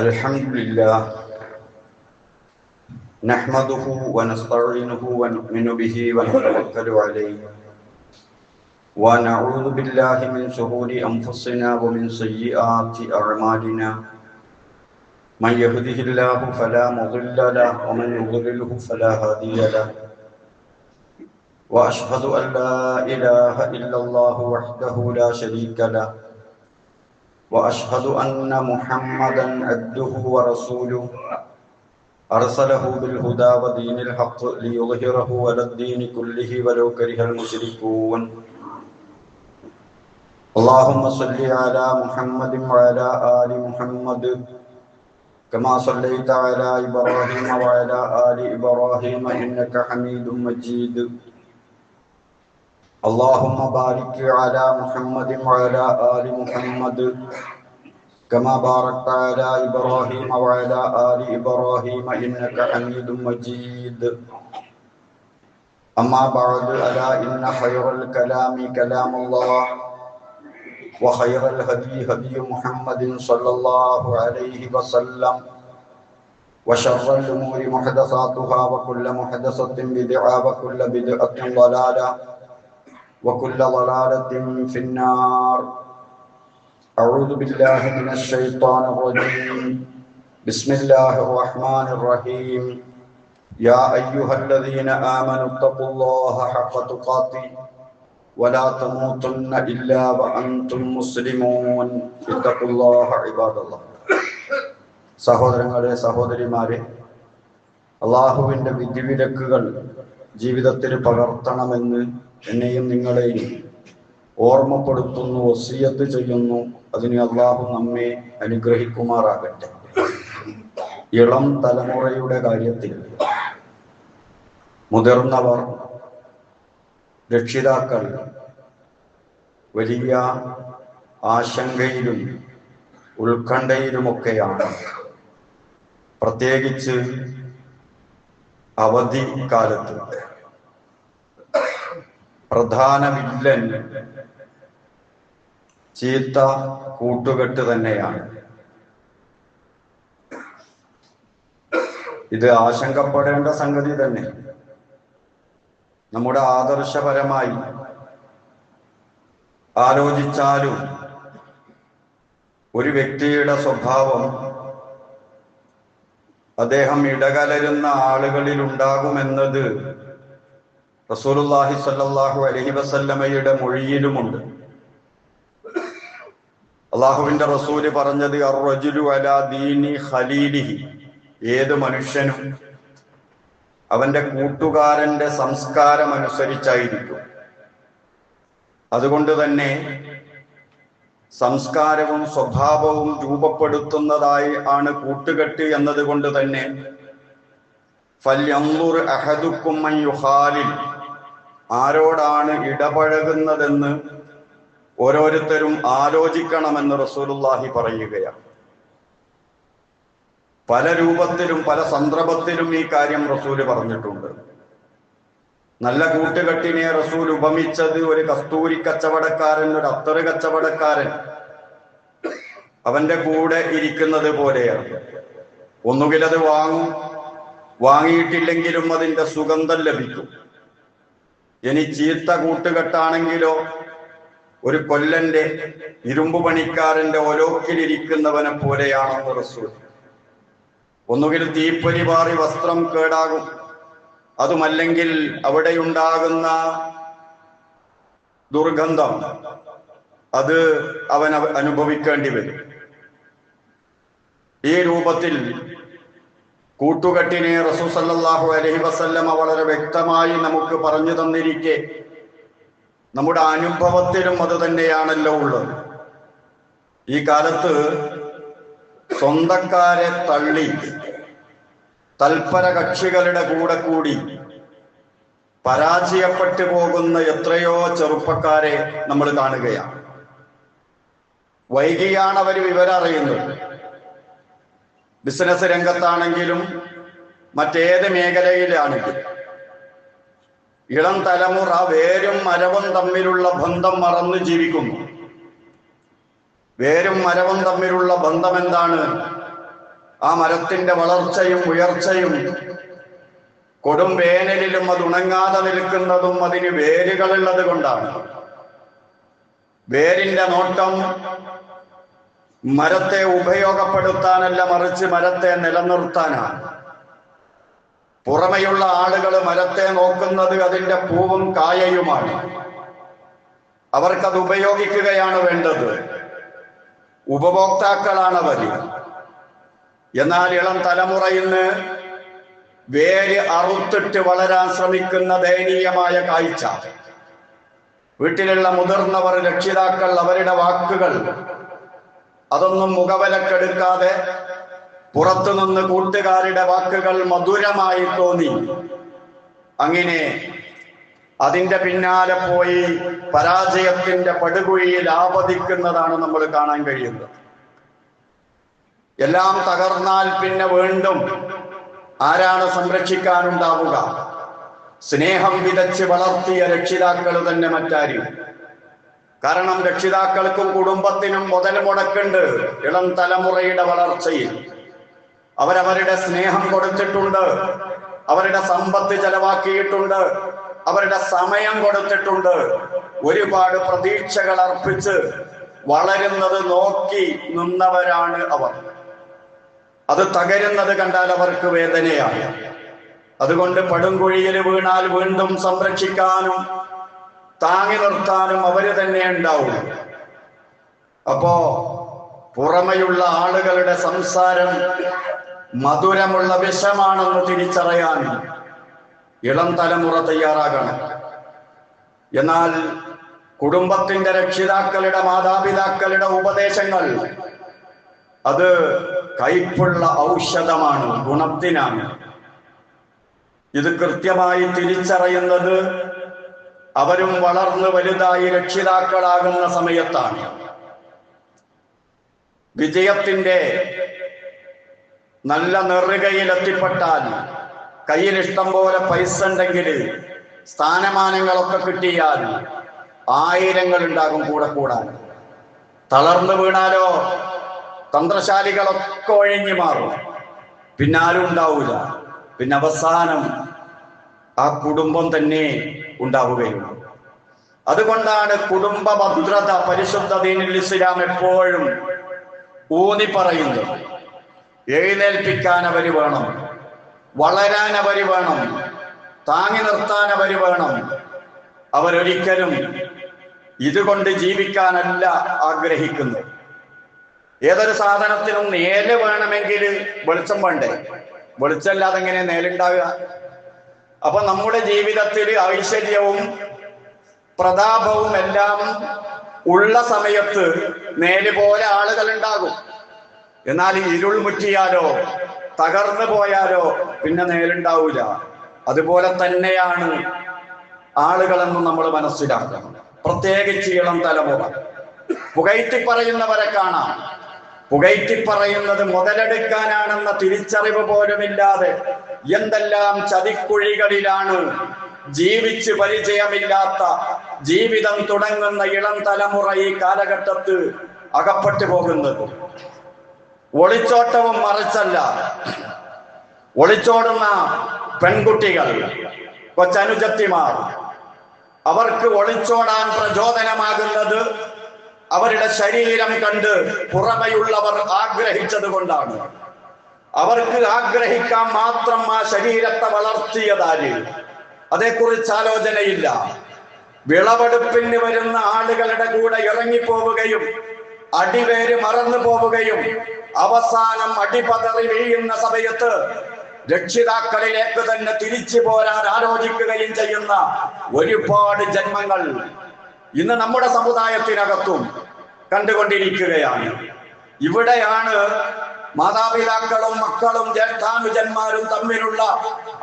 الحمد لله نحمده ونستعينه ونؤمن به ونتوكل عليه ونعوذ بالله من شرور أنفسنا ومن سيئات أعمالنا من يهده الله فلا مضل له ومن يضلله فلا هادي له وأشهد أن لا إله إلا الله وحده لا شريك له وأشهد أن محمدا عبده ورسوله أرسله بالهدى ودين الحق ليظهره على الدين كله ولو كره المشركون اللهم صل على محمد وعلى آل محمد كما صليت على إبراهيم وعلى آل إبراهيم إنك حميد مجيد اللهم بارك على محمد وعلى آل محمد كما باركت على إبراهيم وعلى آل إبراهيم إنك حميد مجيد أما بعد ألا إن خير الكلام كلام الله وخير الهدي هدي محمد صلى الله عليه وسلم وشر الأمور محدثاتها وكل محدثة بدعة وكل بدعة ضلالة وكل ضلالة في النار. أعوذ بالله من الشيطان الرجيم. بسم الله الرحمن الرحيم. يا أيها الذين آمنوا اتقوا الله حق تقاته ولا تموتن إلا وأنتم مسلمون. اتقوا الله عباد الله. സഹോദരങ്ങളെ സഹോദരിമാരെ, അള്ളാഹുവിൻ്റെ വിധിവിലക്കുകൾ ജീവിതത്തിൽ പകർത്തണമെന്ന് എന്നെയും നിങ്ങളെയും ഓർമ്മപ്പെടുത്തുന്നു, വസിയത്ത് ചെയ്യുന്നു. അതിന് അള്ളാഹു നമ്മെ അനുഗ്രഹിക്കുമാറാകട്ടെ. ഇളം തലമുറയുടെ കാര്യത്തിൽ മുതിർന്നവർ, രക്ഷിതാക്കൾ വലിയ ആശങ്കയിലും ഉത്കണ്ഠയിലുമൊക്കെയാണ്. പ്രത്യേകിച്ച് അവധി കാലത്ത് പ്രധാന വില്ലൻ ചീത്ത കൂട്ടുകെട്ട് തന്നെയാണ്. ഇത് ആശങ്കപ്പെടേണ്ട സംഗതി തന്നെ. നമ്മുടെ ആദർശപരമായി ആലോചിച്ചാലും ഒരു വ്യക്തിയുടെ സ്വഭാവം അദ്ദേഹം ഇടകലരുന്ന ആളുകളിൽ ഉണ്ടാകുമെന്നത് റസൂലുള്ളാഹി സ്വല്ലല്ലാഹു അലൈഹി വസല്ലമയുടെ മൊഴിയിലുമുണ്ട്. അള്ളാഹുവിന്റെ റസൂല് പറഞ്ഞത് അർറജുലു അലാ ദീനി ഖലീലിഹി, ഏത് മനുഷ്യനും അവന്റെ കൂട്ടുകാരന്റെ സംസ്കാരം അനുസരിച്ചായിരിക്കും. അതുകൊണ്ട് തന്നെ സംസ്കാരവും സ്വഭാവവും രൂപപ്പെടുത്തുന്നതായി ആണ് കൂട്ടുകെട്ട് എന്നതുകൊണ്ട് തന്നെ ഫൽയൻദുർ അഹദുക്കും മൻ യുഖാലിൽ, ആരോടാണ് ഇടപഴകുന്നതെന്ന് ഓരോരുത്തരും ആലോചിക്കണമെന്ന് റസൂലുള്ളാഹി പറയുകയാണ്. പല രൂപത്തിലും പല സന്ദർഭത്തിലും ഈ കാര്യം റസൂല് പറഞ്ഞിട്ടുണ്ട്. നല്ല കൂട്ടുകെട്ടിനെ റസൂൽ ഉപമിച്ചത് ഒരു കസ്തൂരി കച്ചവടക്കാരൻ, ഒരു അത്തറ് കച്ചവടക്കാരൻ അവന്റെ കൂടെ ഇരിക്കുന്നത് പോലെയാണ്. ഒന്നുകിൽ അത് വാങ്ങും, വാങ്ങിയിട്ടില്ലെങ്കിലും അതിന്റെ സുഗന്ധം ലഭിക്കും. ഇനി ചീത്ത കൂട്ടുകെട്ടാണെങ്കിലോ ഒരു കൊല്ലന്റെ ഇരുമ്പ് പണിക്കാരന്റെ ഒലോക്കിലിരിക്കുന്നവനെ പോലെയാണെന്ന് റസൂൽ. ഒന്നുകിൽ തീപ്പൊരി പാറി വസ്ത്രം കേടാകും, അതുമല്ലെങ്കിൽ അവിടെയുണ്ടാകുന്ന ദുർഗന്ധം അത് അവൻ അനുഭവിക്കേണ്ടി വരും. ഈ രൂപത്തിൽ കൂട്ടുകെട്ടിനെ റസൂൽ സല്ലല്ലാഹു അലൈഹി വസല്ലമ വളരെ വ്യക്തമായി നമുക്ക് പറഞ്ഞു തന്നിരിക്കെ നമ്മുടെ അനുഭവത്തിലും അത് തന്നെയാണല്ലോ ഉള്ളത്. ഈ കാലത്ത് സ്വന്തക്കാരെ തള്ളി തൽപര കക്ഷികളുടെ കൂടെ കൂടി പരാജയപ്പെട്ടു പോകുന്ന എത്രയോ ചെറുപ്പക്കാരെ നമ്മൾ കാണുകയാണ്. വൈകിയാണ് അവർ വിവരം അറിയുന്നത്. ബിസിനസ് രംഗത്താണെങ്കിലും മറ്റേത് മേഖലയിലാണെങ്കിലും ഇളം തലമുറ വേരും മരവും തമ്മിലുള്ള ബന്ധം മറന്ന് ജീവിക്കുന്നു. വേരും മരവും തമ്മിലുള്ള ബന്ധം എന്താണ്? ആ മരത്തിന്റെ വളർച്ചയും ഉയർച്ചയും കൊടും വേനലിലും അത് ഉണങ്ങാതെ നിൽക്കുന്നതും അതിന് വേരുകളുള്ളത് കൊണ്ടാണ്. വേരിന്റെ നോട്ടം മരത്തെ ഉപയോഗപ്പെടുത്താനല്ല, മറിച്ച് മരത്തെ നിലനിർത്താനാണ്. പുറമെയുള്ള ആളുകൾ മരത്തെ നോക്കുന്നത് അതിന്റെ പൂവും കായയുമാണ്. അവർക്കത് ഉപയോഗിക്കുകയാണ് വേണ്ടത്, ഉപഭോക്താക്കളാണവർ. എന്നാൽ ഇളം തലമുറ ഇന്ന് വേര് അറുത്തിട്ട് വളരാൻ ശ്രമിക്കുന്ന ദയനീയമായ കാഴ്ച. വീട്ടിലുള്ള മുതിർന്നവർ, രക്ഷിതാക്കൾ അവരുടെ വാക്കുകൾ അതൊന്നും മുഖവിലക്കെടുക്കാതെ പുറത്തുനിന്ന് കൂട്ടുകാരുടെ വാക്കുകൾ മധുരമായി തോന്നി അങ്ങനെ അതിന്റെ പിന്നാലെ പോയി പരാജയത്തിന്റെ പടുകുഴിയിൽ ആപതിക്കുന്നതാണ് നമ്മൾ കാണാൻ കഴിയുന്നത്. എല്ലാം തകർന്നാൽ പിന്നെ വീണ്ടും ആരാണ് സംരക്ഷിക്കാനുണ്ടാവുക? സ്നേഹം വിതച്ച് വളർത്തിയ രക്ഷിതാക്കൾ തന്നെ മറ്റാരും. കാരണം രക്ഷിതാക്കൾക്കും കുടുംബത്തിനും മുതൽ മുടക്കുണ്ട് ഇളം തലമുറയുടെ വളർച്ചയിൽ. അവരവരുടെ സ്നേഹം കൊടുത്തിട്ടുണ്ട്, അവരുടെ സമ്പത്ത് ചെലവാക്കിയിട്ടുണ്ട്, അവരുടെ സമയം കൊടുത്തിട്ടുണ്ട്, ഒരുപാട് പ്രതീക്ഷകൾ അർപ്പിച്ച് വളരുന്നത് നോക്കി നിന്നവരാണ് അവർ. അത് തകരുന്നത് കണ്ടാൽ അവർക്ക് വേദനയാണ്. അതുകൊണ്ട് പടുംകുഴിയിൽ വീണാൽ വീണ്ടും സംരക്ഷിക്കാനും താങ്ങി നിർത്താനും അവര് തന്നെ ഉണ്ടാവും. അപ്പോ പുറമെയുള്ള ആളുകളുടെ സംസാരം മധുരമുള്ള വിഷമാണെന്ന് തിരിച്ചറിയാൻ ഇളം തലമുറ തയ്യാറാകണം. എന്നാൽ കുടുംബത്തിന്റെ രക്ഷിതാക്കളുടെ, മാതാപിതാക്കളുടെ ഉപദേശങ്ങൾ അത് കയ്പുള്ള ഔഷധമാണ്, ഗുണത്തിനാണ്. ഇത് കൃത്യമായി തിരിച്ചറിയുന്നത് അവരും വളർന്ന് വലുതായി രക്ഷിതാക്കളാകുന്ന സമയത്താണ്. വിജയത്തിന്റെ നല്ല നെറുകയിൽ എത്തിപ്പെട്ടാൽ, കയ്യിൽ ഇഷ്ടം പോലെ പൈസ ഉണ്ടെങ്കിൽ, സ്ഥാനമാനങ്ങളൊക്കെ കിട്ടിയാൽ ആയിരങ്ങൾ ഉണ്ടാകും കൂടെ കൂടാൻ. തളർന്നു വീണാലോ തന്ത്രശാലികളൊക്കെ ഒഴിഞ്ഞു മാറും, പിന്നാരും ഉണ്ടാവൂല. പിന്നെ അവസാനം ആ കുടുംബം തന്നെ ഉണ്ടാവുകയുള്ളൂ. അതുകൊണ്ടാണ് കുടുംബ ഭദ്രത പരിശുദ്ധ ദീനുൽ ഇസ്ലാം എപ്പോഴും ഊന്നി പറയുന്നത്. എഴുന്നേൽപ്പിക്കാൻ അവര് വേണം, വളരാൻ അവര് വേണം, താങ്ങി നിർത്താൻ അവര് വേണം. അവരൊരിക്കലും ഇതുകൊണ്ട് ജീവിക്കാനല്ല ആഗ്രഹിക്കുന്നത്. ഏതൊരു സാധനത്തിനും നേല് വേണമെങ്കിൽ വെളിച്ചം വേണ്ടേ? വെളിച്ചമില്ലാതെ എങ്ങനെ നേലുണ്ടാവുക? അപ്പൊ നമ്മുടെ ജീവിതത്തിൽ ഐശ്വര്യവും പ്രതാപവും എല്ലാം ഉള്ള സമയത്ത് നേല് പോലെ ആളുകൾ ഉണ്ടാകും. എന്നാൽ ഇരുൾ മുറ്റിയാലോ തകർന്നു പോയാലോ പിന്നെ നേലുണ്ടാവൂല. അതുപോലെ തന്നെയാണ് ആളുകളെന്ന് നമ്മൾ മനസ്സിലാക്കണം. പ്രത്യേകിച്ച് ഇളം തലമുറ പുകഴ്ത്തി പറയുന്നവരെ കാണാം. പുകഴ്ത്തി പറയുന്നത് മുതലെടുക്കാനാണെന്ന തിരിച്ചറിവ് പോലുമില്ലാതെ എന്തെല്ലാം ചതിക്കുഴികളിലാണ് ജീവിച്ച് പരിചയമില്ലാത്ത ജീവിതം തുടങ്ങുന്ന ഇളം തലമുറ ഈ കാലഘട്ടത്ത് അകപ്പെട്ടു പോകുന്നത്. ഒളിച്ചോട്ടവും മറിച്ചല്ല. ഒളിച്ചോടുന്ന പെൺകുട്ടികൾ, കൊച്ചനുജത്തിമാർ, അവർക്ക് ഒളിച്ചോടാൻ പ്രചോദനമാകുന്നത് അവരുടെ ശരീരം കണ്ട് പുറമെയുള്ളവർ ആഗ്രഹിച്ചത് കൊണ്ടാണ്. അവർക്ക് ആഗ്രഹിക്കാൻ മാത്രം ആ ശരീരത്തെ വളർത്തിയതാര്? അതേക്കുറിച്ച് ആലോചനയില്ല. വിളവെടുപ്പിന് വരുന്ന ആളുകളുടെ കൂടെ ഇറങ്ങിപ്പോവുകയും അടിവേര് മറന്നു പോവുകയും അവസാനം അടിപതറി വീഴുന്ന സമയത്ത് രക്ഷിതാക്കളിലേക്ക് തന്നെ തിരിച്ചു പോരാൻ ആലോചിക്കുകയും ചെയ്യുന്ന ഒരുപാട് ജന്മങ്ങൾ ഇന്ന് നമ്മുടെ സമുദായത്തിനകത്തും കണ്ടുകൊണ്ടിരിക്കുകയാണ്. ഇവിടെയാണ് മാതാപിതാക്കളും മക്കളും ജ്യേഷ്ഠാനുജന്മാരും തമ്മിലുള്ള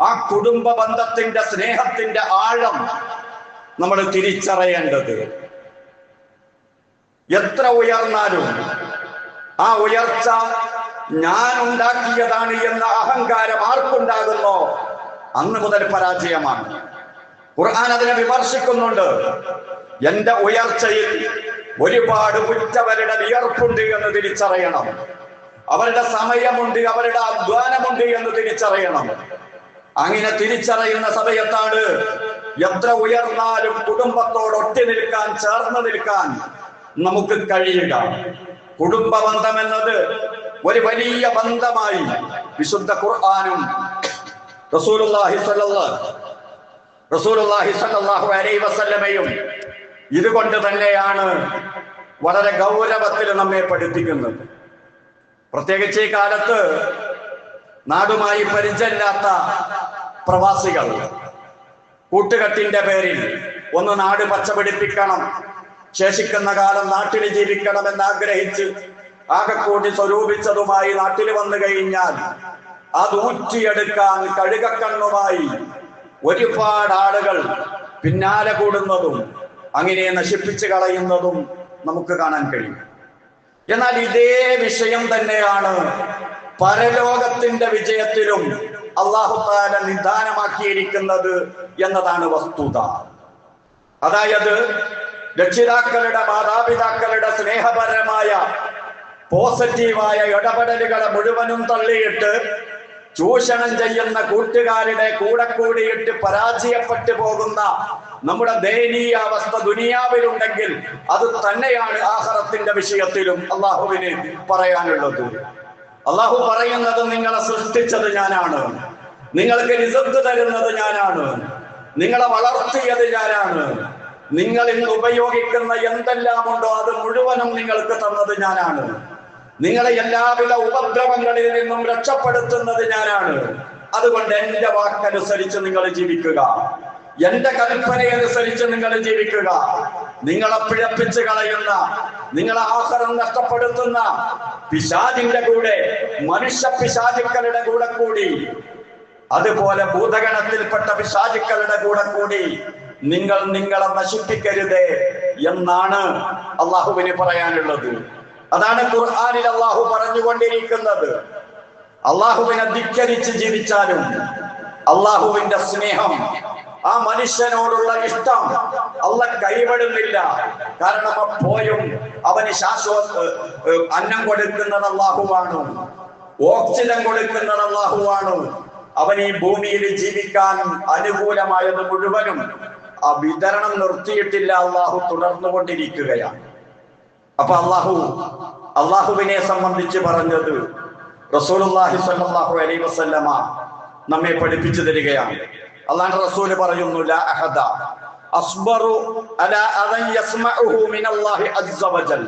ആ കുടുംബ ബന്ധത്തിന്റെ സ്നേഹത്തിന്റെ ആഴം നമ്മൾ തിരിച്ചറിയേണ്ടത്. എത്ര ഉയർന്നാലും ആ ഉയർച്ച ഞാൻ ഉണ്ടാക്കിയതാണ് എന്ന അഹങ്കാരം ആർക്കുണ്ടാകുന്നോ അന്ന് മുതൽ പരാജയമാണ്. ഖുർആൻ അതിനെ വിമർശിക്കുന്നുണ്ട്. എന്റെ ഉയർച്ചയിൽ ഒരുപാട് ഉറ്റവരുടെ വിയർപ്പുണ്ട് എന്ന് തിരിച്ചറിയണം. അവരുടെ സമയമുണ്ട്, അവരുടെ അധ്വാനമുണ്ട് എന്ന് തിരിച്ചറിയണം. അങ്ങനെ തിരിച്ചറിയുന്ന സമയത്താണ് എത്ര ഉയർന്നാലും കുടുംബത്തോട് ഒട്ടി നിൽക്കാൻ, ചേർന്ന് നിൽക്കാൻ നമുക്ക് കഴിയുക. കുടുംബ ബന്ധം എന്നത് ഒരു വലിയ ബന്ധമായി വിശുദ്ധ ഖുർആനും റസൂലുള്ളാഹി സ്വല്ലല്ലാഹു അലൈഹി വസല്ലമയും ഇതുകൊണ്ട് തന്നെയാണ് വളരെ ഗൗരവത്തിൽ നമ്മെ പഠിപ്പിക്കുന്നത്. പ്രത്യേകിച്ച് ഈ കാലത്ത് നാടുമായി പരിചയമില്ലാത്ത പ്രവാസികൾ കൂട്ടുകെട്ടിന്റെ പേരിൽ ഒന്ന് നാട് പച്ചപിടിപ്പിക്കണം, ശേഷിക്കുന്ന കാലം നാട്ടിൽ ജീവിക്കണമെന്ന് ആഗ്രഹിച്ച് ആകെക്കൂടി സ്വരൂപിച്ചതുമായി നാട്ടിൽ വന്നു കഴിഞ്ഞാൽ അത് ഊറ്റിയെടുക്കാൻ കഴുകക്കണ്ണുമായി ഒരുപാട് ആളുകൾ പിന്നാലെ കൂടുന്നതും അങ്ങനെ നശിപ്പിച്ചു കളയുന്നതും നമുക്ക് കാണാൻ കഴിയും. എന്നാൽ ഇതേ വിഷയം തന്നെയാണ് പരലോകത്തിന്റെ വിജയത്തിലും അല്ലാഹു തആല നിദാനമാക്കിയിരിക്കുന്നത് എന്നതാണ് വസ്തുത. അതായത് രക്ഷിതാക്കളുടെ, മാതാപിതാക്കളുടെ സ്നേഹപരമായ പോസിറ്റീവായ ഇടപെടലുകളെ മുഴുവനും തള്ളിയിട്ട് ചൂഷണം ചെയ്യുന്ന കൂട്ടുകാരുടെ കൂടെ കൂടിയിട്ട് പരാജയപ്പെട്ടു പോകുന്ന നമ്മുടെ ദയനീയ അവസ്ഥ ദുനിയാവിലുണ്ടെങ്കിൽ അത് തന്നെയാണ് ആഖിറത്തിന്റെ വിഷയത്തിലും അള്ളാഹുവിന് പറയാനുള്ളത്. അള്ളാഹു പറയുന്നത്, നിങ്ങളെ സൃഷ്ടിച്ചത് ഞാനാണ്, നിങ്ങൾക്ക് റിസ്ക് തരുന്നത് ഞാനാണ്, നിങ്ങളെ വളർത്തിയത് ഞാനാണ്, നിങ്ങൾ ഇന്ന് ഉപയോഗിക്കുന്ന എന്തെല്ലാം ഉണ്ടോ അത് മുഴുവനും നിങ്ങൾക്ക് തന്നത് ഞാനാണ്, നിങ്ങളെ എല്ലാവിധ ഉപദ്രവങ്ങളിൽ നിന്നും രക്ഷപ്പെടുത്തുന്നത് ഞാനാണ്. അതുകൊണ്ട് എന്റെ വാക്കനുസരിച്ച് നിങ്ങൾ ജീവിക്കുക, എന്റെ കൽപ്പനയനുസരിച്ച് നിങ്ങൾ ജീവിക്കുക. നിങ്ങളെ പിഴപ്പിച്ച് കളയുന്ന, നിങ്ങളെ ആഹാരം നഷ്ടപ്പെടുത്തുന്ന പിശാചിന്റെ കൂടെ, മനുഷ്യ പിശാചുക്കളുടെ കൂടെ കൂടി, അതുപോലെ ഭൂതഗണത്തിൽപ്പെട്ട പിശാചുക്കളുടെ കൂടെ കൂടി നിങ്ങൾ നിങ്ങളെ നശിപ്പിക്കരുതേ എന്നാണ് അള്ളാഹുവിന് പറയാനുള്ളത്. അതാണ് ഖുർആനിൽ അള്ളാഹു പറഞ്ഞുകൊണ്ടിരിക്കുന്നത്. അള്ളാഹുവിനെ ധിക്കരിച്ച് ജീവിച്ചാലും അള്ളാഹുവിന്റെ സ്നേഹം, ആ മനുഷ്യനോടുള്ള ഇഷ്ടം അള്ളാഹ് കൈവിടുന്നില്ല. കാരണം അപ്പോഴും അവന് അന്നം കൊടുക്കുന്നത് അള്ളാഹുവാണ്, ഓക്സിജൻ കൊടുക്കുന്നത് അള്ളാഹുവാണ്. അവൻ ഈ ഭൂമിയിൽ ജീവിക്കാൻ അനുകൂലമായത് മുഴുവനും ആ വിതരണം നിർത്തിയിട്ടില്ല, അള്ളാഹു തുടർന്നുകൊണ്ടിരിക്കുകയാണ്. അപ്പൊ അള്ളാഹുവിനെ സംബന്ധിച്ച് പറഞ്ഞത് റസൂലുള്ളാഹി സ്വല്ലല്ലാഹു അലൈഹി വസല്ലമ നമ്മെ പഠിപ്പിച്ചു തരികയാണ്. അള്ളാഹുവിന്റെ റസൂല് പറയുന്നു, ലാ അഹദ അസ്ബറു അലാ അൻ യസ്മഉഹു മിനല്ലാഹി അസ്സ വജൽ.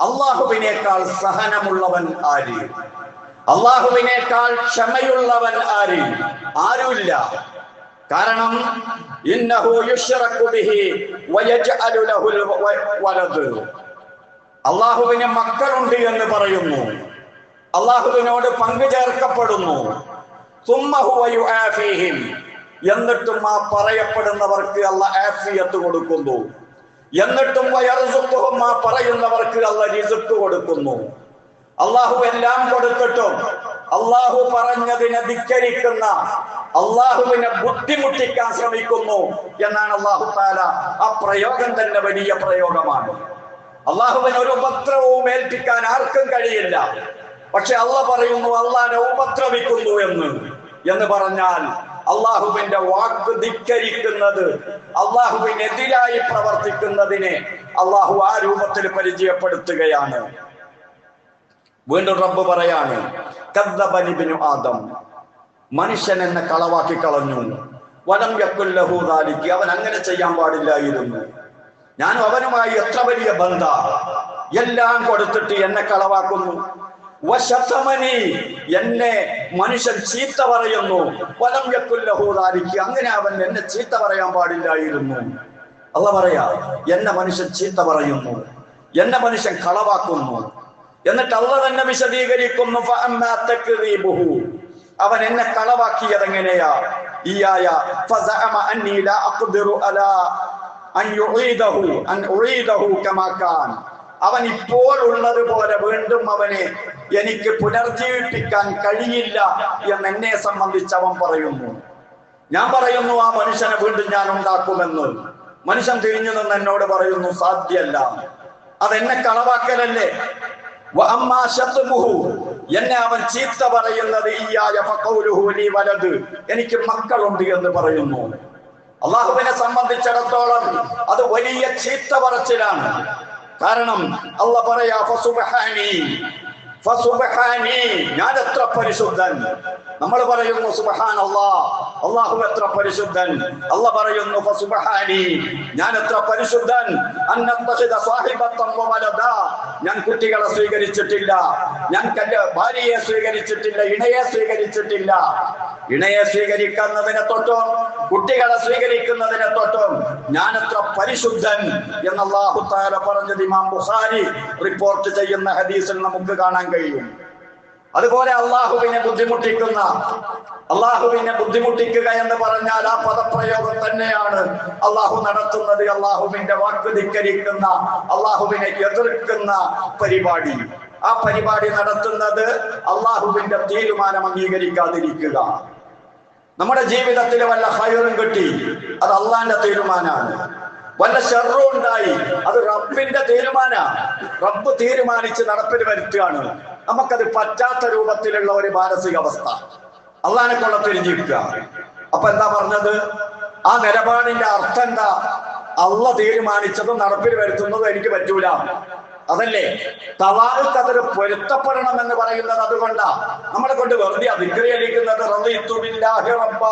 അള്ളാഹുവിനേക്കാൾ സഹനമുള്ളവൻ ആര്? അള്ളാഹുവിനേക്കാൾ ക്ഷമയുള്ളവൻ ആര്? ആരുമില്ല. കാരണം ഇന്നഹു യുശ്റകു ബിഹി വയജ്അലു ലഹുൽ വലദ്. അള്ളാഹുവിന് മക്കളുണ്ട് എന്ന് പറയുന്നു, അള്ളാഹുവിനോട് പങ്കു ചേർക്കപ്പെടുന്നു. എന്നിട്ടും ആ പറയപ്പെടുന്നവർക്ക് അല്ലാഹ് ആഫിയത്ത് കൊടുക്കുന്നു. എന്നിട്ടും ആ പറയുന്നവർക്ക് അല്ലാഹ് റിസ്ക് കൊടുക്കുന്നു. അള്ളാഹു എല്ലാം കൊടുത്തിട്ടും അള്ളാഹു പറഞ്ഞതിനെ ധിക്കരിക്കുന്ന, അള്ളാഹുവിനെ ബുദ്ധിമുട്ടിക്കാൻ ശ്രമിക്കുന്നു എന്നാണ് അള്ളാഹു തആല. ആ പ്രയോഗം തന്നെ വലിയ പ്രയോഗമാണ്. അള്ളാഹുവിന് ഒരു ഉപദ്രവവും ഏൽപ്പിക്കാൻ ആർക്കും കഴിയില്ല. പക്ഷെ അള്ളാഹ് പറയുന്നു അള്ളാഹിനെ ഉപദ്രവിക്കുന്നു എന്ന് പറഞ്ഞാൽ അള്ളാഹുവിന്റെ വാക്ക് ധിക്കരിക്കുന്നത്, അള്ളാഹുവിനെതിരായി പ്രവർത്തിക്കുന്നതിനെ അള്ളാഹു ആ രൂപത്തിൽ പരിചയപ്പെടുത്തുകയാണ്. വീണ്ടും റബ്ബ് പറയാണ്, കദ്ദബനി ഇബ്നു ആദം, മനുഷ്യൻ എന്നെ കളവാക്കി കളഞ്ഞു. വലം യകുൽ ലഹു ദാലിക, അവൻ അങ്ങനെ ചെയ്യാൻ പാടില്ലായിരുന്നു. ഞാൻ അവനുമായി എത്ര വലിയ ബന്ധ, എല്ലാം കൊടുത്തിട്ട് എന്നെ കളവാക്കുന്നു. വശതമനി, എന്നെ മനുഷ്യൻ ചീത്ത പറയുന്നു. വലം യകുൽ ലഹു ദാലിക, അങ്ങനെ അവൻ എന്നെ ചീത്ത പറയാൻ പാടില്ലായിരുന്നു. അല്ലാഹ് പറയാ, എന്നെ മനുഷ്യൻ ചീത്ത പറയുന്നു, എന്നെ മനുഷ്യൻ കളവാക്കുന്നു. എന്നിട്ട് അല്ലാഹ് തന്നെ വിശദീകരിക്കുന്നു, ഫഅമ്മാ തക്ദീബുഹു, അവൻ എന്നെ കളവാക്കിയത് എങ്ങനെയാ? ഈ ആയ ഫസഅമ അന്നി ലാ അഖ്ദിറു അലാ അൻ ഉഈദഹു കമാ കാൻ, അവൻ ഇപ്പോൾ ഉള്ളതുപോലെ വീണ്ടും അവനെ എനിക്ക് പുനർജീവിപ്പിക്കാൻ കഴിയില്ല എന്ന് എന്നെ സംബന്ധിച്ച് അവൻ പറയുന്നു. ഞാൻ പറയുന്നു ആ മനുഷ്യനെ വീണ്ടും ഞാൻ ഉണ്ടാക്കുമെന്ന്. മനുഷ്യൻ തിരിഞ്ഞു നിന്ന് എന്നോട് പറയുന്നു സാധ്യല്ല, അതെന്നെ കളവാക്കലല്ലേ. എന്നെ അവൻ ചീത്ത പറയുന്നത് എനിക്ക് മക്കളുണ്ട് എന്ന് പറയുന്നു. അള്ളാഹുവിനെ സംബന്ധിച്ചിടത്തോളം അത് വലിയ ചീത്ത പറച്ചിലാണ്. കാരണം അള്ളാഹ് പറയാ ഞാൻ എത്ര പരിശുദ്ധൻ. നമ്മൾ പറയുന്നു സുബ്ഹാനല്ലാഹ്, അല്ലാഹു എത്ര പരിശുദ്ധൻ. അല്ലാഹ് പറയുന്നു ഫസുബ്ഹാനി, ഞാൻ എത്ര പരിശുദ്ധൻ. ഞാൻ കുട്ടികളെ സ്വീകരിച്ചിട്ടില്ല, ഞാൻ ഭാര്യയെ സ്വീകരിച്ചിട്ടില്ല, ഇണയെ സ്വീകരിച്ചിട്ടില്ല. ഇണയെ സ്വീകരിക്കുന്നതിനെ തൊട്ടും കുട്ടികളെ സ്വീകരിക്കുന്നതിനെ തൊട്ടും ഞാൻ എത്ര പരിശുദ്ധൻ എന്ന് അല്ലാഹു തആല പറഞ്ഞത് ഇമാം ബുഖാരി റിപ്പോർട്ട് ചെയ്യുന്ന ഹദീസിൽ നമുക്ക് കാണാൻ കഴിയും. അതുപോലെ അള്ളാഹുവിനെ ബുദ്ധിമുട്ടിക്കുക എന്ന് പറഞ്ഞാൽ ആ പദപ്രയോഗം തന്നെയാണ് അള്ളാഹു നടത്തുന്നത്. അള്ളാഹുവിന്റെ വാക്ക് ധിക്കരിക്കുന്ന, അള്ളാഹുവിനെ എതിർക്കുന്ന പരിപാടി. ആ പരിപാടി നടത്തുന്നത് അള്ളാഹുവിന്റെ തീരുമാനം അംഗീകരിക്കാതിരിക്കുക. നമ്മുടെ ജീവിതത്തിൽ വല്ല ഹൈറും കിട്ടി, അത് അള്ളാന്റെ തീരുമാനമാണ്. വല്ല ഷർറും ഉണ്ടായി, അത് റബ്ബിന്റെ തീരുമാനമാണ്. റബ്ബ് തീരുമാനിച്ച് നടപ്പിൽ വരുത്തുകയാണ്. നമുക്കത് പറ്റാത്ത രൂപത്തിലുള്ള ഒരു മാനസികാവസ്ഥ അള്ളാനെ കൊള്ള തിരിഞ്ഞിരിക്കുക. അപ്പൊ എന്താ പറഞ്ഞത്? ആ നിലപാടിന്റെ അർത്ഥം എന്താ? അള്ളാഹ് തീരുമാനിച്ചതും നടപ്പിൽ വരുത്തുന്നതും എനിക്ക് പറ്റൂല, അതല്ലേ? തവാഅക്ക് അതൊരു പൊരുത്തപ്പെടണം എന്ന് പറയുന്നത് അതുകൊണ്ടാ. നമ്മളെ കൊണ്ട് വെറുതെ അധികരിക്കുന്നത് റളിതു ബില്ലാഹി റബ്ബ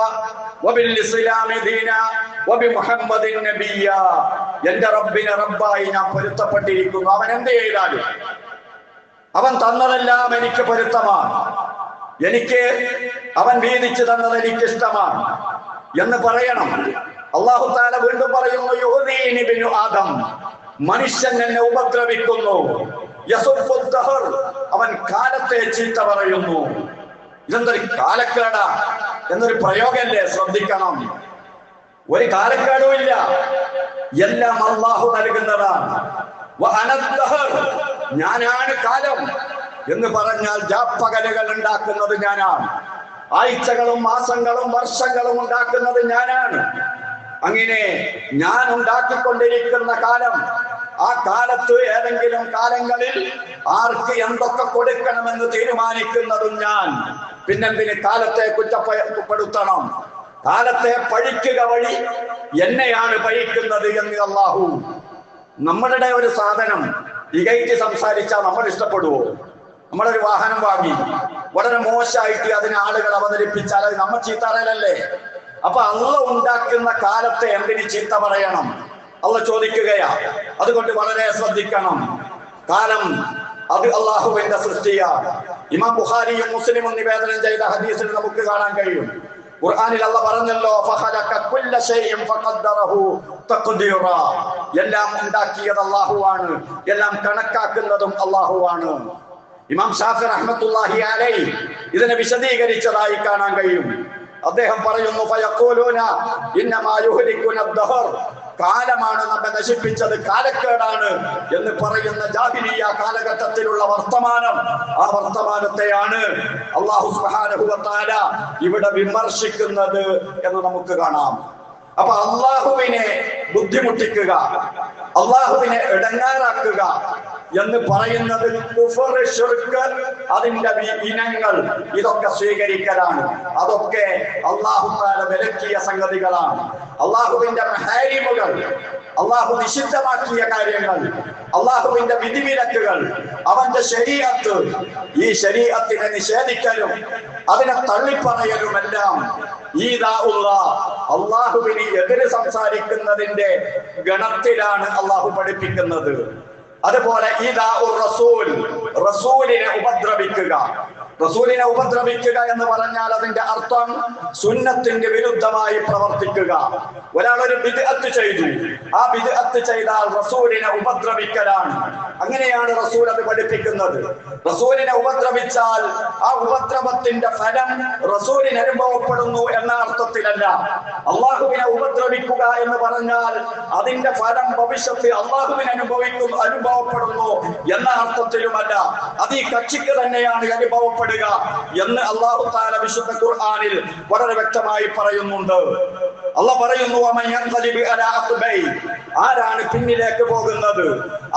വബിൽ ഇസ്ലാമി ദീന വബിമുഹമ്മദിൻ നബിയ്യ. എന്റെ റബ്ബിനെ റബ്ബായി ഞാൻ പൊരുത്തപ്പെട്ടിരിക്കുന്നു. അവൻ എന്ത് ചെയ്താലും അവൻ തന്നതെല്ലാം എനിക്ക് പൊരുത്തമാണ്, അവൻ വീതിച്ചു തന്നത് എനിക്ക് ഇഷ്ടമാണ് എന്ന് പറയണം. അല്ലാഹു തആല വീണ്ടും പറയുന്നു, യുഹദീനി ബിനു ആദം, മനുഷ്യൻ എന്നെ ഉപദ്രവിക്കുന്നു. അവൻ കാലത്തെ ചീത്ത പറയുന്നു. ഇതെന്തൊരു കാലക്കേടാ എന്നൊരു പ്രയോഗല്ലേ? ശ്രദ്ധിക്കണം. ഒരു കാലക്കേടും ഇല്ല, എല്ലാം അല്ലാഹു നൽകുന്നതാണ്. ഞാനാണ് കാലം എന്ന് പറഞ്ഞാൽ രാപ്പകലുകൾ ഉണ്ടാക്കുന്നത് ഞാനാണ്, ആഴ്ചകളും മാസങ്ങളും വർഷങ്ങളും ഉണ്ടാക്കുന്നത് ഞാനാണ്. അങ്ങനെ ഞാൻ ഉണ്ടാക്കിക്കൊണ്ടിരിക്കുന്ന കാലം, ആ കാലത്ത് ഏതെങ്കിലും കാലങ്ങളിൽ ആർക്ക് എന്തൊക്കെ കൊടുക്കണമെന്ന് തീരുമാനിക്കുന്നതും ഞാൻ. പിന്നെന്തിന് കാലത്തെ കുറ്റപ്പെടുത്തണം? കാലത്തെ പഴിക്കുക വഴി എന്നെയാണ് പഴിക്കുന്നത് എന്ന് അല്ലാഹു. നമ്മളുടെ ഒരു സാധനം ഇകയ്ക്ക് സംസാരിച്ചാൽ നമ്മൾ ഇഷ്ടപ്പെടുവോ? നമ്മളൊരു വാഹനം വാങ്ങി വളരെ മോശമായിട്ട് അതിന് ആളുകൾ അവതരിപ്പിച്ചാൽ അത് നമ്മൾ ചീത്തറയലല്ലേ? അപ്പൊ അള്ളാഹ് ഉണ്ടാക്കുന്ന കാലത്തെ എന്തിന് ചീത്ത പറയണം? അള്ളാഹ് ചോദിക്കുകയാ. അതുകൊണ്ട് വളരെ ശ്രദ്ധിക്കണം. കാലം അത് അള്ളാഹുവിന്റെ സൃഷ്ടിയാണ്. ഇമാം ബുഖാരിയും മുസ്ലിമും നിവേദനം ചെയ്ത ഹദീസിൽ നമുക്ക് കാണാൻ കഴിയും. ഖുർആനിൽ അല്ലാഹ് പറഞ്ഞല്ലോ, ഫഖലഖ കുല്ല ശൈഇൻ ഫഖദ്ദറഹു തഖ്ദീറാ. എല്ലാം ഉണ്ടാക്കിയത് അല്ലാഹുവാണ്, എല്ലാം കണക്കാക്കുന്നതും അല്ലാഹുവാണ്. ഇമാം ഷാഫി റഹ്മത്തുള്ളാഹി അലൈഹി ഇതിനെ വിശദീകരിച്ചതായി കാണാൻ കഴിയും. അദ്ദേഹം പറയുന്നു, ഫയഖൂലൂന ഇന്നമാ യുഹ്ലികുന അദ്ദഹർ, കാലമാണ് നമ്മെ നശിപ്പിച്ചത്, കാലക്കേടാണ് എന്ന് പറയുന്ന ജാഹിലിയ്യ കാലഘട്ടത്തിലുള്ള വർത്തമാനം. ആ വർത്തമാനത്തെയാണ് അല്ലാഹു സുബ്ഹാനഹു വ തആല ഇവിടെ വിമർശിക്കുന്നത് എന്ന് നമുക്ക് കാണാം. അപ്പൊ അള്ളാഹുവിനെ ബുദ്ധിമുട്ടിക്കുക, അള്ളാഹുവിനെ ഇടങ്ങാറാക്കുക എന്ന് പറയുന്നത് കുഫർ, ശിർക്ക്, അതിന്റെ ഇനങ്ങൾ, ഇതൊക്കെ സ്വീകരിക്കലാണ്. അതൊക്കെ അല്ലാഹു തആല വിലക്കിയ സംഗതികളാണ്. അള്ളാഹുവിന്റെ മഹാരിമുകൾ, അള്ളാഹു നിഷിദ്ധമാക്കിയ കാര്യങ്ങൾ, അള്ളാഹുവിന്റെ വിധിവിലക്കുകൾ, അവന്റെ ശരീഅത്ത്, ഈ ശരീഅത്തിനെ നിഷേധിക്കലും അതിനെ തള്ളിപ്പറയലുമെല്ലാം അള്ളാഹുവിന് എതിര് സംസാരിക്കുന്നതിന്റെ ഗണത്തിലാണ് അള്ളാഹു പഠിപ്പിക്കുന്നത്. അതുപോലെ റസൂലിനെ ഉപദ്രവിക്കുക. റസൂലിനെ ഉപദ്രവിക്കുക എന്ന് പറഞ്ഞാൽ അതിന്റെ അർത്ഥം സുന്നത്തിന്റെ വിരുദ്ധമായി പ്രവർത്തിക്കുക. ഒരാൾ ഒരു ബിദ്അത്ത് ചെയ്തു, ആ ബിദ്അത്ത് ചെയ്താൽ റസൂലിനെ ഉപദ്രവിക്കലാണ്. അങ്ങനെയാണ് റസൂൽ അത് പഠിപ്പിക്കുന്നത്. റസൂലിനെ ഉപദ്രവിച്ചാൽ ആ ഉപദ്രവത്തിന്റെ ഫലം റസൂലിന് അനുഭവപ്പെടുന്നു എന്ന അർത്ഥത്തിലല്ല. അള്ളാഹുവിനെ ഉപദ്രവിക്കുക എന്ന് പറഞ്ഞാൽ അതിന്റെ ഫലം ഭവിഷ്യത്തിൽ അള്ളാഹുവിന് അനുഭവപ്പെടുന്നു എന്ന അർത്ഥത്തിലുമല്ല. അത് ഈ കക്ഷിക്ക് തന്നെയാണ് അനുഭവപ്പെടുക എന്ന് അല്ലാഹു തആല വിശുദ്ധ ഖുർആനിൽ വളരെ വ്യക്തമായി പറയുന്നുണ്ട്. അല്ലാഹ് പറയുന്നു, ആരാണ് പിന്നിലേക്ക് പോകുന്നത്?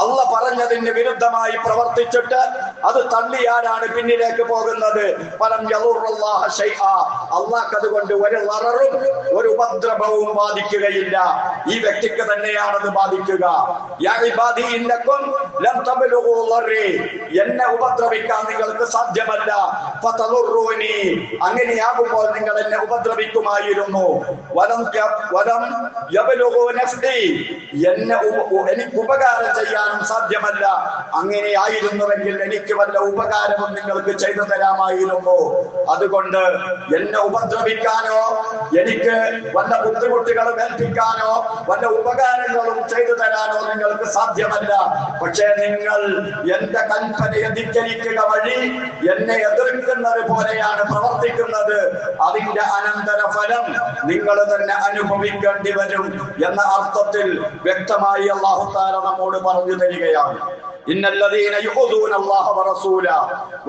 അല്ലാഹ് പറഞ്ഞതിന് വിരുദ്ധമായി പ്രവർത്തിച്ചിട്ട് അത് തള്ളിയാലാണ് പിന്നിലേക്ക് പോകുന്നത്. അള്ളാഹ് അതുകൊണ്ട് ഒരു ലററും ഒരു ഉപദ്രവവും ബാധിക്കുകയില്ല. ഈ വ്യക്തിക്ക് തന്നെയാണത് ബാധിക്കുക. എന്നെ ഉപദ്രവിക്കാൻ നിങ്ങൾക്ക് സാധ്യമല്ല. അങ്ങനെയാകുമ്പോൾ നിങ്ങൾ എന്നെ ഉപദ്രവിക്കുമായിരുന്നു. എനിക്ക് ഉപകാരം ചെയ്യാനും സാധ്യമല്ല. അങ്ങനെയായിരുന്നുവെങ്കിൽ എനിക്ക് വല്ല ഉപകാരവും നിങ്ങൾക്ക് ചെയ്തു തരാമായിരുന്നു. അതുകൊണ്ട് എന്നെ ഉപദ്രവിക്കാനോ എനിക്ക് വല്ല ബുദ്ധിമുട്ടുകളും ഏൽപ്പിക്കാനോ വല്ല ഉപകാരങ്ങളും ചെയ്തു തരാനോ നിങ്ങൾക്ക് സാധ്യമല്ല. പക്ഷേ നിങ്ങൾ എന്റെ കൽപ്പനയെ ധിക്കരിക്കുക വഴി എന്നെ എതിർക്കുന്നത് പോലെയാണ് പ്രവർത്തിക്കുന്നത്. അതിന്റെ അനന്തര ഫലം നിങ്ങൾ തന്നെ അനുഭവിക്കേണ്ടി വരും എന്ന അർത്ഥത്തിൽ വ്യക്തമായി അല്ലാഹു തആല നമ്മോട് പറഞ്ഞു തരികയാണ്.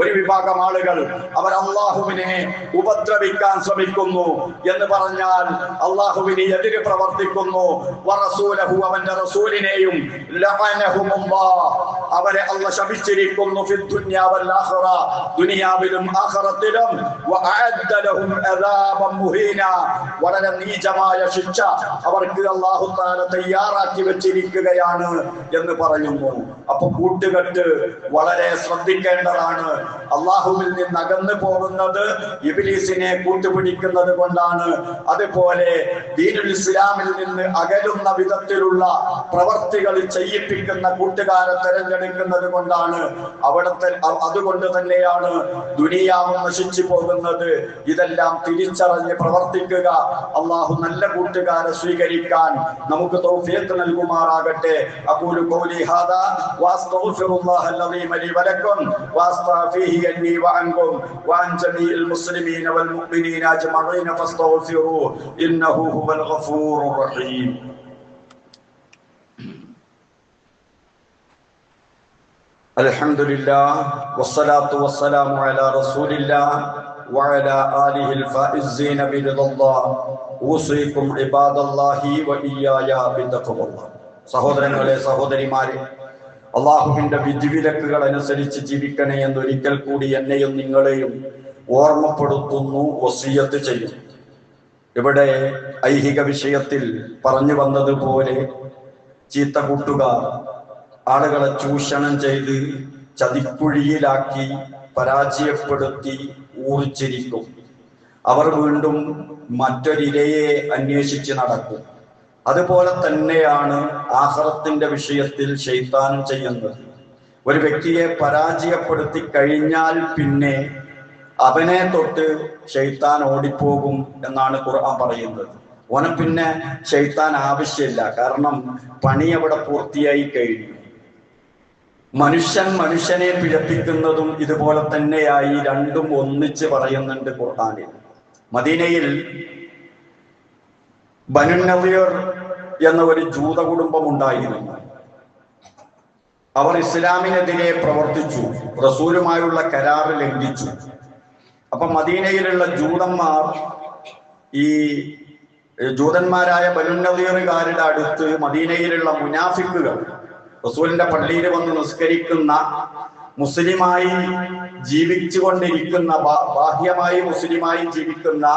ഒരു വിഭാഗം ആളുകൾ അവർ അള്ളാഹുവിനെ ഉപദ്രവിക്കാൻ ശ്രമിക്കുന്നു എന്ന് പറഞ്ഞാൽ അള്ളാഹുവിനെ എതിര് പ്രവർത്തിക്കുന്നു. അവന്റെ റസൂലിനെയും അവരെ അല്ലാഹു ശപിച്ചിരിക്കുന്നു. ദുനിയാവിലും ആഖിറത്തിലും വളരെ നീചമായ ശിക്ഷ അവർക്ക് അല്ലാഹു തആല തയ്യാറാക്കി വെച്ചിരിക്കുകയാണ് എന്ന് പറയുന്നു. അപ്പൊ കൂട്ടുകെട്ട് വളരെ ശ്രദ്ധിക്കേണ്ടതാണ്. അള്ളാഹുവിൽ നിന്ന് അകന്നു പോകുന്നത് ഇബ്ലീസിനെ കൂട്ടുപിടിക്കുന്നത് കൊണ്ടാണ്. അതുപോലെ ദീനുൽ ഇസ്ലാമിൽ നിന്ന് അകലുന്ന വിധത്തിലുള്ള പ്രവർത്തികൾ ചെയ്യിപ്പിക്കുന്ന കൂട്ടുകാരെ തെരഞ്ഞെടുക്കുന്നത് കൊണ്ടാണ്. അതുകൊണ്ട് തന്നെയാണ് ദുനിയാവ് നശിച്ചു പോകുന്നത്. ഇതെല്ലാം തിരിച്ചറിഞ്ഞ് പ്രവർത്തിക്കുക. അള്ളാഹു നല്ല കൂട്ടുകാരെ സ്വീകരിക്കാൻ നമുക്ക് തൗഫീഖ് നൽകുമാറാകട്ടെ. അഖൂലു ഖൗലി ഹാദാ واستغفر الله العظيم لي ولكم واستغفره اني وعنكم وعن جميع المسلمين والمؤمنين اجمعين فاستغفروه انه هو الغفور الرحيم. الحمد لله والصلاة والسلام على رسول الله وعلى آله الفائزين برضا الله. اوصيكم عباد الله وإياي بتقوى الله. സഹോദരങ്ങളെ സഹോദരിമാരെ, അള്ളാഹുവിന്റെ വിധിവിലക്കുകൾ അനുസരിച്ച് ജീവിക്കണേ എന്നൊരിക്കൽ കൂടി എന്നെയും നിങ്ങളെയും ഓർമ്മപ്പെടുത്തുന്നു, വസിയത്ത് ചെയ്യും. ഇവിടെ ഐഹിക വിഷയത്തിൽ പറഞ്ഞു വന്നതുപോലെ ചീത്ത കൂട്ടുകാർ ആളുകളെ ചൂഷണം ചെയ്ത് ചതിക്കുഴിയിലാക്കി പരാജയപ്പെടുത്തി ഊറിച്ചിരിക്കും. അവർ വീണ്ടും മറ്റൊരിരയെ അന്വേഷിച്ച് നടക്കും. അതുപോലെ തന്നെയാണ് ആഖിറത്തിന്റെ വിഷയത്തിൽ ശൈത്താനും ചെയ്യുന്നത്. ഒരു വ്യക്തിയെ പരാജയപ്പെടുത്തി കഴിഞ്ഞാൽ പിന്നെ അവനെ തൊട്ട് ശൈത്താൻ ഓടിപ്പോകും എന്നാണ് ഖുർആൻ പറയുന്നത്. ഓനെ പിന്നെ ശൈത്താൻ ആവശ്യമില്ല, കാരണം പണി അവിടെ പൂർത്തിയായി കഴിഞ്ഞു. മനുഷ്യനെ പിഴപ്പിക്കുന്നതും ഇതുപോലെ തന്നെയായി. രണ്ടും ഒന്നിച്ച് പറയുന്നുണ്ട് ഖുർആനിൽ. മദീനയിൽ ബനു നളീർ എന്ന ഒരു ജൂത കുടുംബം ഉണ്ടായിരുന്നു. അവർ ഇസ്ലാമിനെതിരെ പ്രവർത്തിച്ചു, റസൂലുമായുള്ള കരാറ് ലംഘിച്ചു. അപ്പൊ മദീനയിലുള്ള ജൂതന്മാർ ഈ ജൂതന്മാരായ ബനു നളീറുകാരുടെ അടുത്ത് മദീനയിലുള്ള മുനാഫിക്കുകൾ, റസൂലിന്റെ പള്ളിയിൽ വന്ന് നിസ്കരിക്കുന്ന, മുസ്ലിമായി ജീവിച്ചുകൊണ്ടിരിക്കുന്ന, ബാഹ്യമായി മുസ്ലിമായി ജീവിക്കുന്ന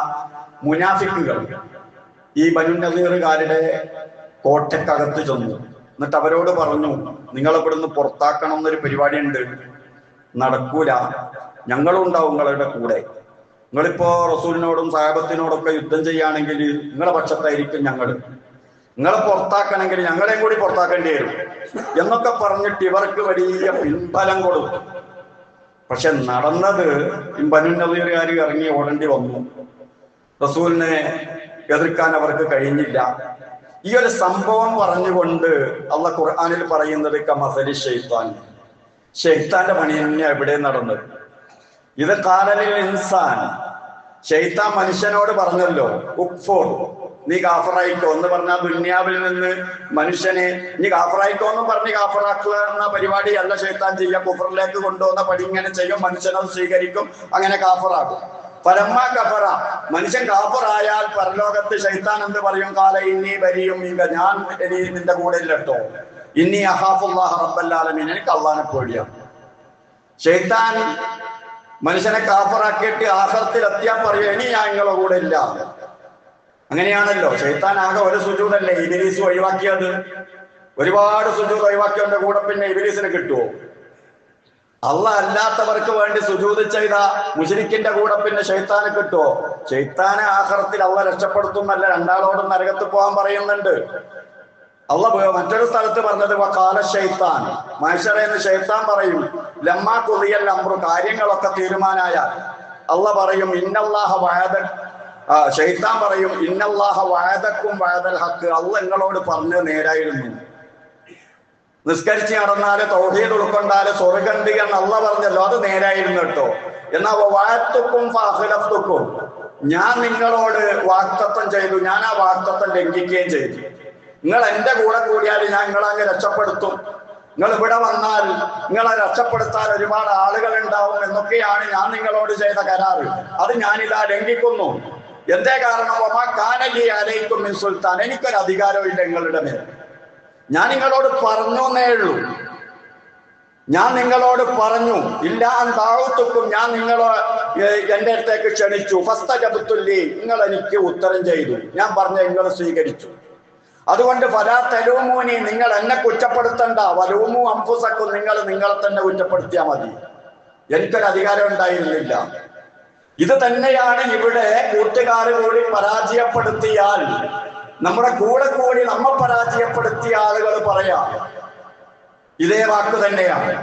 മുനാഫിക്കുകൾ ഈ ബനു നളീറുകാരുടെ കോട്ടക്കകത്ത് ചെന്നു. എന്നിട്ട് അവരോട് പറഞ്ഞു, നിങ്ങളെ ഇവിടുന്ന് പുറത്താക്കണം എന്നൊരു പരിപാടി ഉണ്ട്, നടക്കൂല, ഞങ്ങളുണ്ടാവും നിങ്ങളുടെ കൂടെ. നിങ്ങളിപ്പോ റസൂലിനോടും സഹാബത്തിനോടൊക്കെ യുദ്ധം ചെയ്യുകയാണെങ്കിൽ നിങ്ങളെ പക്ഷത്തായിരിക്കും ഞങ്ങൾ. നിങ്ങളെ പുറത്താക്കണമെങ്കിൽ ഞങ്ങളെയും കൂടി പുറത്താക്കേണ്ടി വരും എന്നൊക്കെ പറഞ്ഞിട്ട് ഇവർക്ക് വലിയ പിൻബലം കൊടുത്തു. പക്ഷെ നടന്നത് ബനു നളീറുകാർ ഇറങ്ങി ഓടേണ്ടി വന്നു. റസൂലിനെ എതിർക്കാൻ അവർക്ക് കഴിഞ്ഞില്ല. ഈ ഒരു സംഭവം പറഞ്ഞുകൊണ്ട് അല്ലാഹു ഖുർആനിൽ പറയുന്നത് കമസലി ശൈത്താൻ, ശൈത്താന്റെ പണി തന്നെ എവിടെ നടന്നത്. ഇത് ഖാലലിൽ ഇൻസാൻ, ശൈത്താൻ മനുഷ്യനോട് പറഞ്ഞല്ലോ, ഉക്ഫുർ, നീ കാഫറായിക്കോ എന്ന് പറഞ്ഞാൽ ദുന്യാവിൽ നിന്ന് മനുഷ്യനെ നീ കാഫറായിക്കോ എന്ന് പറഞ്ഞ് കാഫറാക്കുക എന്ന പരിപാടി അല്ല ശൈത്താൻ ചെയ്യുക. കുഫറിലേക്ക് കൊണ്ടുവന്ന പടി ഇങ്ങനെ ചെയ്യും, മനുഷ്യനത് സ്വീകരിക്കും, അങ്ങനെ കാഫറാകും. പരമ കഫറ, മനുഷ്യൻ കാഫറായാൽ പരലോകത്ത് ശൈത്താൻ എന്ത് പറയും? കാല ഇന്നി ബരിയും മിങ്ക, ഞാൻ നിന്റെ കൂടെ ഇല്ലട്ടോ, ഇന്നി അഖാഫുല്ലാഹ റബ്ബൽ ആലമീൻ, എനിക്ക് അള്ളാഹിനെ പേടിയാണ്. ശൈത്താൻ മനുഷ്യനെ കാഫറാക്കിയിട്ട് ആഖിറത്തിൽ എത്തിയാൽ പറയും ഇനി ഞാൻ നിങ്ങളുടെ കൂടെ ഇല്ല. അങ്ങനെയാണല്ലോ. ശൈത്താൻ ആകെ ഒരു സുജൂദല്ലേ ഇബ്ലീസ് ഒഴിവാക്കിയത്. ഒരുപാട് സുജൂദ് ഒഴിവാക്കിയവന്റെ കൂടെ പിന്നെ ഇബ്ലീസിന് കിട്ടുമോ? അള്ളാഹ് അല്ലാത്തവർക്ക് വേണ്ടി സുജൂദ് ചെയ്ത മുശ്രിക്കിന്റെ കൂടെ പിന്നെ ശൈത്താന് കിട്ടുമോ? ശൈത്താനെ ആഖിറത്തിൽ അള്ളാഹ് രക്ഷപ്പെടുത്തുന്നല്ല, രണ്ടാളോടും നരകത്ത് പോകാൻ പറയുന്നുണ്ട്. അള്ളാഹ് മറ്റൊരു സ്ഥലത്ത് പറഞ്ഞത് വഖാല ശൈത്താൻ, മനുഷ്യരെന്ന് ശൈത്താൻ പറയും ലമ്മാ ഖുദിയൽ അംറു, കാര്യങ്ങളൊക്കെ തീരുമാനായാൽ അള്ളാഹ് പറയും ഇന്നല്ലാഹ വഅദ, ശൈത്താൻ പറയും ഇന്നല്ലാഹ വഅദക്കും വഅദൽ ഹഖ്, അള്ളാഹ് നിങ്ങളോട് പറഞ്ഞ് നേരായിരുന്നു. നിസ്കരിച്ച് നടന്നാല് തൗഹീദ് ഉൾക്കൊണ്ടാല് സ്വർഗ്ഗണ്ട് എന്ന് അള്ളാഹ് പറഞ്ഞല്ലോ, അത് നേരായിരുന്നു കേട്ടോ. എന്നാ വഅദതുക്കും ഫഅഖലഫ്തുക്കും, ഞാൻ നിങ്ങളോട് വാഗ്ദത്തം ചെയ്തു, ഞാൻ ആ വാഗ്ദത്തം ലംഘിക്കുകയും ചെയ്തു. നിങ്ങൾ എന്റെ കൂടെ കൂടിയാൽ ഞാൻ നിങ്ങളെ അങ്ങ് രക്ഷപ്പെടുത്തും. നിങ്ങൾ ഇവിടെ വന്നാൽ നിങ്ങളെ രക്ഷപ്പെടുത്താൻ ഒരുപാട് ആളുകൾ ഉണ്ടാവും എന്നൊക്കെയാണ് ഞാൻ നിങ്ങളോട് ചെയ്ത കരാറ്. അത് ഞാനിതാ ലംഘിക്കുന്നു. എന്തേ കാരണം? കാനലി അലൈക്കും മിൻ സുൽത്താൻ, എനിക്കൊരു അധികാരവും ഇല്ല നിങ്ങളുടെ മേൽ. ഞാൻ നിങ്ങളോട് പറഞ്ഞേ ഉള്ളൂ. ഞാൻ നിങ്ങളോട് പറഞ്ഞു ഇല്ല ദഅവതുക്കും, ഞാൻ നിങ്ങളെ എന്റെ അടുത്തേക്ക് ക്ഷണിച്ചു. ഫസ്തജബ്തുലി, നിങ്ങൾ എനിക്ക് ഉത്തരം ചെയ്തു. ഞാൻ പറഞ്ഞ നിങ്ങൾ സ്വീകരിച്ചു. അതുകൊണ്ട് ഫലാ തലൂമൂനി, നിങ്ങൾ എന്നെ കുറ്റപ്പെടുത്തണ്ട. വലൂമു അൻഫുസക്കും, നിങ്ങൾ നിങ്ങളെ തന്നെ കുറ്റപ്പെടുത്തിയാൽ മതി. എനിക്കൊരു അധികാരം ഉണ്ടായിരുന്നില്ല. ഇത് തന്നെയാണ് ഇവിടെ കൂട്ടുകാർ കൂടി പരാജയപ്പെടുത്തിയാൽ, നമ്മുടെ കൂടെ കൂടി നമ്മ പരാജയപ്പെടുത്തിയ ആളുകൾ പറയാം ഇതേ വാക്ക് തന്നെയാണ്.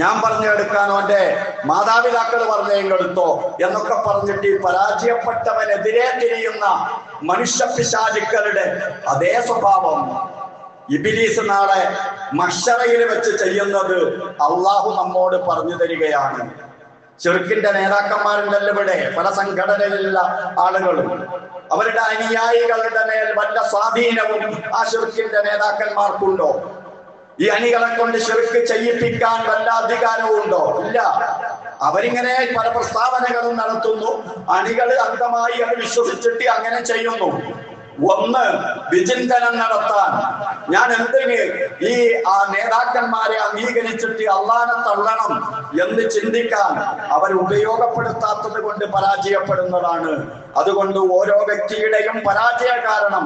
ഞാൻ പറഞ്ഞെടുക്കാനോ എന്റെ മാതാപിതാക്കൾ പറഞ്ഞെടുത്തോ എന്നൊക്കെ പറഞ്ഞിട്ട് ഈ പരാജയപ്പെട്ടവനെതിരെ തിരിയുന്ന മനുഷ്യപിശാചുക്കളുടെ അതേ സ്വഭാവം ഇബ്ലീസ് നാളെ മഹ്ശറയിൽ വെച്ച് ചെയ്യുന്നത് അള്ളാഹു നമ്മോട് പറഞ്ഞു തരികയാണ്. ശിർക്കിന്റെ നേതാക്കന്മാരുണ്ടല്ലോ ഇവിടെ, പല സംഘടനയിലുള്ള ആളുകളും അവരുടെ അനുയായികളുടെ മേൽ വല്ല സ്വാധീനവും ആ ശിർക്കിന്റെ നേതാക്കന്മാർക്കുണ്ടോ? ഈ അണികളെ കൊണ്ട് ശിർക്ക് ചെയ്യിപ്പിക്കാൻ വല്ല അധികാരവും ഉണ്ടോ? ഇല്ല. അവരിങ്ങനെ പല പ്രസ്താവനകളും നടത്തുന്നു. അണികൾ അന്ധമായി അത് വിശ്വസിച്ചിട്ട് അങ്ങനെ ചെയ്യുന്നു. ഒന്ന്, വിചിന്തനം നടത്താൻ, ഞാൻ എന്തിന് ഈ നേതാക്കന്മാരെ അംഗീകരിച്ചിട്ട് അള്ളാനെ തള്ളണം എന്ന് ചിന്തിക്കാൻ അവർ ഉപയോഗപ്പെടുത്താത്തത് കൊണ്ട് പരാജയപ്പെടുന്നതാണ്. അതുകൊണ്ട് ഓരോ വ്യക്തിയുടെയും പരാജയ കാരണം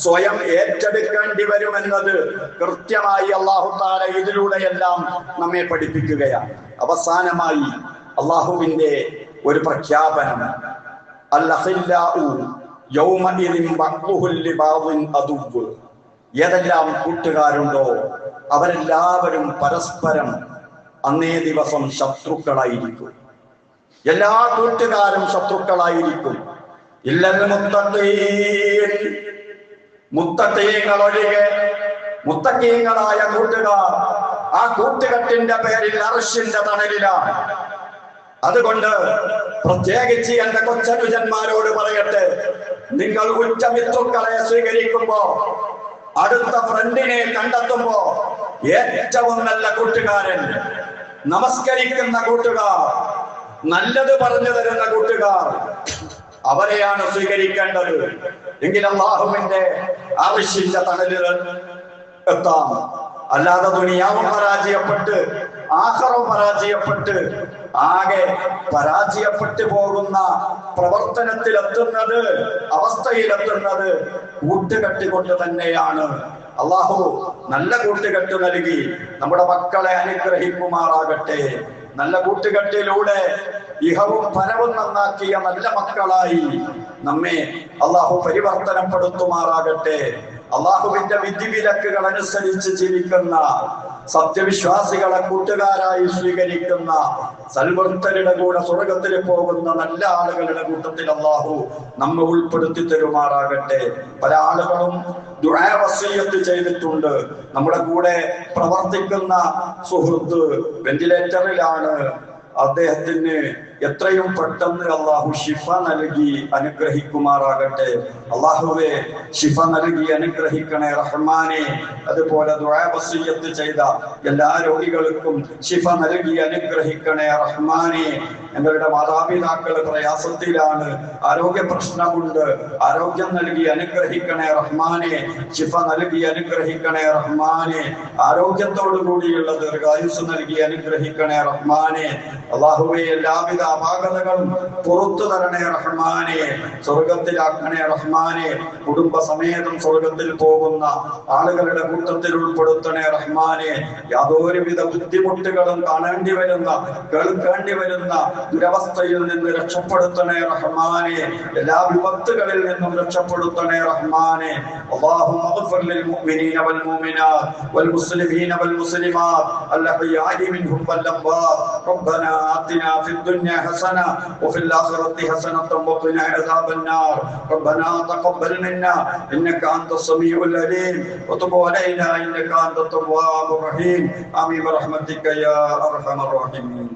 സ്വയം ഏറ്റെടുക്കേണ്ടി വരുമെന്നത് കൃത്യമായി അല്ലാഹു തആല ഇതിലൂടെയെല്ലാം നമ്മെ പഠിപ്പിക്കുകയാണ്. അവസാനമായി അള്ളാഹുവിന്റെ ഒരു പ്രഖ്യാപനം, അൽ-അഖില്ലാഉ യൗമഇദിൻ ബഅ്ദുഹുൽ ലിബഅദിൻ അദുവ്വ്, ഏതെല്ലാം കൂട്ടുകാരുണ്ടോ അവരെല്ലാവരും പരസ്പരം അന്നേ ദിവസം ശത്രുക്കളായിരിക്കും. എല്ലാ കൂട്ടുകാരും ശത്രുക്കളായിരിക്കും. ഇല്ലൽ മുത്തഖീൻ, മുത്തഖീങ്ങൾ ഒഴികെ. മുത്തഖീങ്ങളായ കൂട്ടുകാർ ആ കൂട്ടുകെട്ടിന്റെ പേരിൽ അർശിന്റെ തണലിലാണ്. അതുകൊണ്ട് പ്രത്യേകിച്ച് എന്റെ കൊച്ചനുജന്മാരോട് പറയട്ടെ, നിങ്ങൾ ഉച്ചമിത്രുക്കളെ സ്വീകരിക്കുമ്പോ, അടുത്ത ഫ്രണ്ടിനെ കണ്ടെത്തുമ്പോ ഏറ്റവും നല്ല കൂട്ടുകാരൻ, നമസ്കരിക്കുന്ന കൂട്ടുകാർ, നല്ലത് പറഞ്ഞു തരുന്ന കൂട്ടുകാർ, അവരെയാണ് സ്വീകരിക്കേണ്ടത്. എങ്കിൽ അല്ലാഹുവിന്റെ അർശിന്റെ തണലിൽ എത്താം. അല്ലാതെ ദുനിയാവും പരാജയപ്പെട്ട് ആഖിറവും പരാജയപ്പെട്ട് ആകെ പരാജയപ്പെട്ടു പോകുന്ന പ്രവർത്തനത്തിലെത്തുന്നത്, അവസ്ഥയിലെത്തുന്നത് കൂട്ടുകെട്ട് കൊണ്ട് തന്നെയാണ്. അല്ലാഹു നല്ല കൂട്ടുകെട്ട് നൽകി നമ്മുടെ മക്കളെ അനുഗ്രഹിക്കുമാറാകട്ടെ. നല്ല കൂട്ടുകെട്ടിലൂടെ ഇഹവും പരവും നന്നാക്കിയ നല്ല മക്കളായി നമ്മെ അല്ലാഹു പരിവർത്തനപ്പെടുത്തുമാറാകട്ടെ. അള്ളാഹുവിന്റെ വിധിവിലക്കുകൾ അനുസരിച്ച് ജീവിക്കുന്ന സത്യവിശ്വാസികളെ കൂട്ടുകാരായി സ്വീകരിക്കുന്ന സൽവൃത്തരുടെ കൂടെ സ്വർഗത്തിൽ പോകുന്ന നല്ല ആളുകളുടെ കൂട്ടത്തിൽ അള്ളാഹു നമ്മെ ഉൾപ്പെടുത്തി തരുമാറാകട്ടെ. പല ആളുകളും ദുആ വസിയ്യത്ത് ചെയ്തിട്ടുണ്ട്. നമ്മുടെ കൂടെ പ്രവർത്തിക്കുന്ന സുഹൃത്ത് വെന്റിലേറ്ററിലാണ്, അദ്ദേഹത്തിന് എത്രയും പെട്ടെന്ന് അള്ളാഹു ശിഫ നൽകി അനുഗ്രഹിക്കുമാറാകട്ടെ. അള്ളാഹുവെ, ശിഫ നൽകി അനുഗ്രഹിക്കണേ റഹ്മാനെ. അതുപോലെ ദുആ വസിയ്യത്ത് ചെയ്ത എല്ലാ രോഗികൾക്കും ശിഫ നൽകി അനുഗ്രഹിക്കണേ റഹ്മാനെ. ഞങ്ങളുടെ മാതാപിതാക്കൾ പ്രയാസത്തിലാണ്, ആരോഗ്യ പ്രശ്നമുണ്ട്, ആരോഗ്യം നൽകി അനുഗ്രഹിക്കണേ റഹ്മാനെ. ശിഫ നൽകി അനുഗ്രഹിക്കണേ റഹ്മാനെ. ആരോഗ്യത്തോടു കൂടിയുള്ള ദീർഘായുസ് നൽകി അനുഗ്രഹിക്കണേ റഹ്മാനെ. അല്ലാഹുവേ, എല്ലാവിധ അപാകതകളും പുറത്തു തരണേ റഹ്മാനെ. സ്വർഗത്തിലാക്കണേ റഹ്മാനെ. കുടുംബസമേതം സ്വർഗത്തിൽ പോകുന്ന ആളുകളുടെ കൂട്ടത്തിൽ ഉൾപ്പെടുത്തണേ റഹ്മാനെ. യാതൊരുവിധ ബുദ്ധിമുട്ടുകളും കാണേണ്ടി വരുന്ന, കേൾക്കേണ്ടി വരുന്ന ദുരവസ്ഥയിൽ നിന്ന് രക്ഷപ്പെടുത്തണേ റഹ്മാനെ. എല്ലാ വിപത്തുകളിൽ നിന്നും രക്ഷപ്പെടുത്തണേ റഹ്മാനെ. اللهم اغفر للمؤمنين والمؤمنات والمسلمين والمسلمات الأحياء منهم والأموات. ربنا آتنا في الدنيا حسنة وفي الآخرة حسنة وقنا عذاب النار. ربنا تقبل منا إنك أنت السميع العليم وتب علينا إنك أنت التواب الرحيم. آمين برحمتك يا أرحم الراحمين.